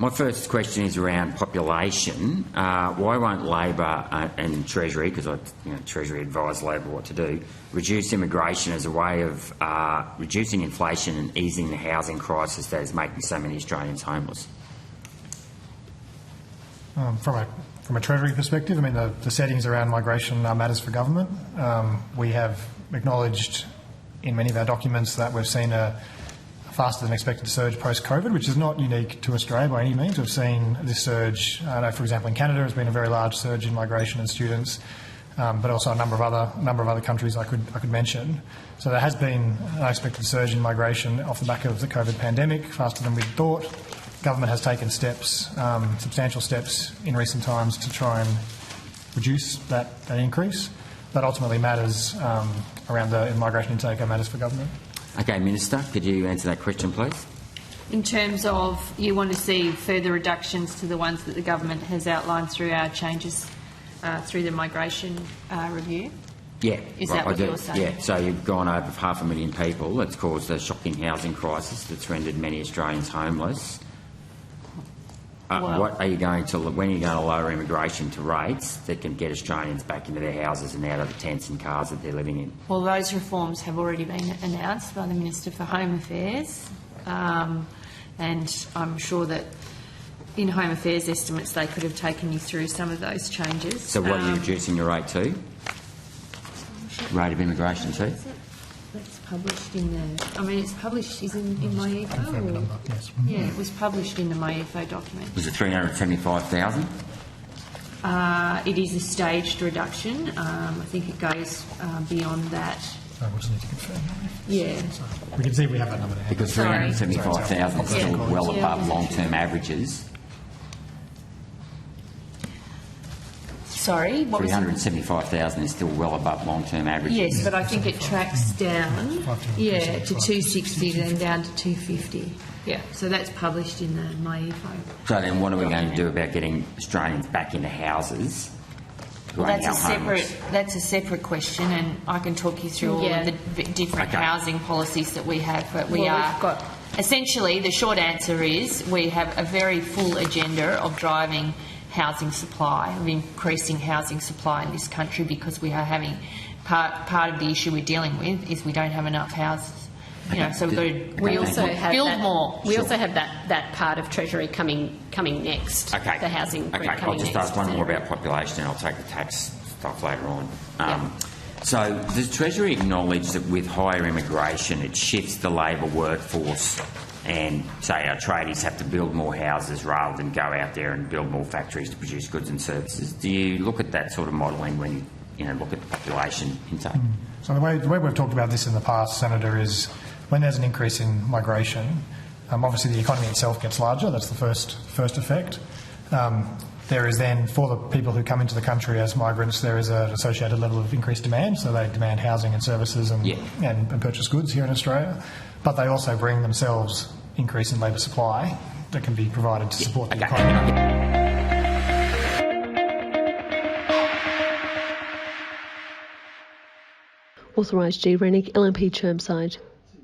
My first question is around population. Why won't Labor and Treasury, because Treasury advised Labor what to do, reduce immigration as a way of reducing inflation and easing the housing crisis that is making so many Australians homeless? From a Treasury perspective, I mean, the settings around migration are matters for government. We have acknowledged in many of our documents that we've seen a faster than expected surge post-COVID, which is not unique to Australia by any means. We've seen this surge, I know, for example, in Canada has been a very large surge in migration and students, but also a number of other countries I could mention. So there has been an unexpected surge in migration off the back of the COVID pandemic, faster than we thought. Government has taken steps, substantial steps in recent times to try and reduce that increase. But ultimately matters around the migration intake are matters for government. Okay, Minister, could you answer that question, please? In terms of you want to see further reductions to the ones that the government has outlined through our changes through the migration review? Yeah. Is that what you're saying? Yeah, so you've gone over 500,000 people. That's caused a shocking housing crisis that's rendered many Australians homeless. What are you going to? When are you going to lower immigration to rates that can get Australians back into their houses and out of the tents and cars that they're living in? Well, those reforms have already been announced by the Minister for Home Affairs, and I'm sure that in Home Affairs estimates they could have taken you through some of those changes. So what are you reducing your rate to? Rate of immigration to? That's published in the. I mean, it's published. Is in my EFO. Yes. Yeah, it was published in the my EFO document. Was it 375,000? It is a staged reduction. I think it goes beyond that. We'll just need to confirm. Yeah. We can see if we have that number to hand. Because 375,000 is still well above long-term averages. Sorry, what was it? 375,000 is still well above long-term averages. Yes, but I think it tracks down, to 260, then down to 250. Yeah, so that's published in the my EFO. So then, what are we going to do about getting Australians back into houses? Well, that's a separate question, and I can talk you through all of the different housing policies that we have. But essentially, the short answer is we have a very full agenda of driving housing supply, of increasing housing supply in this country, because we are having part of the issue we're dealing with is we don't have enough houses. So we've got to build more. We also have that part of Treasury coming next. Okay. The housing group coming I'll just next. ask one more about population, and I'll take the tax stuff later on. So does Treasury acknowledge that with higher immigration it shifts the labour workforce, and say our tradies have to build more houses rather than go out there and build more factories to produce goods and services? Do you look at that sort of modelling when you look at the population intake? So the way we've talked about this in the past, Senator, is when there's an increase in migration, obviously the economy itself gets larger. That's the first effect. There is then, for the people who come into the country as migrants, there is an associated level of increased demand, so they demand housing and services and purchase goods here in Australia. But they also bring themselves increase in labour supply that can be provided to support the economy. Authorised G. Rennick, LNP Chermside.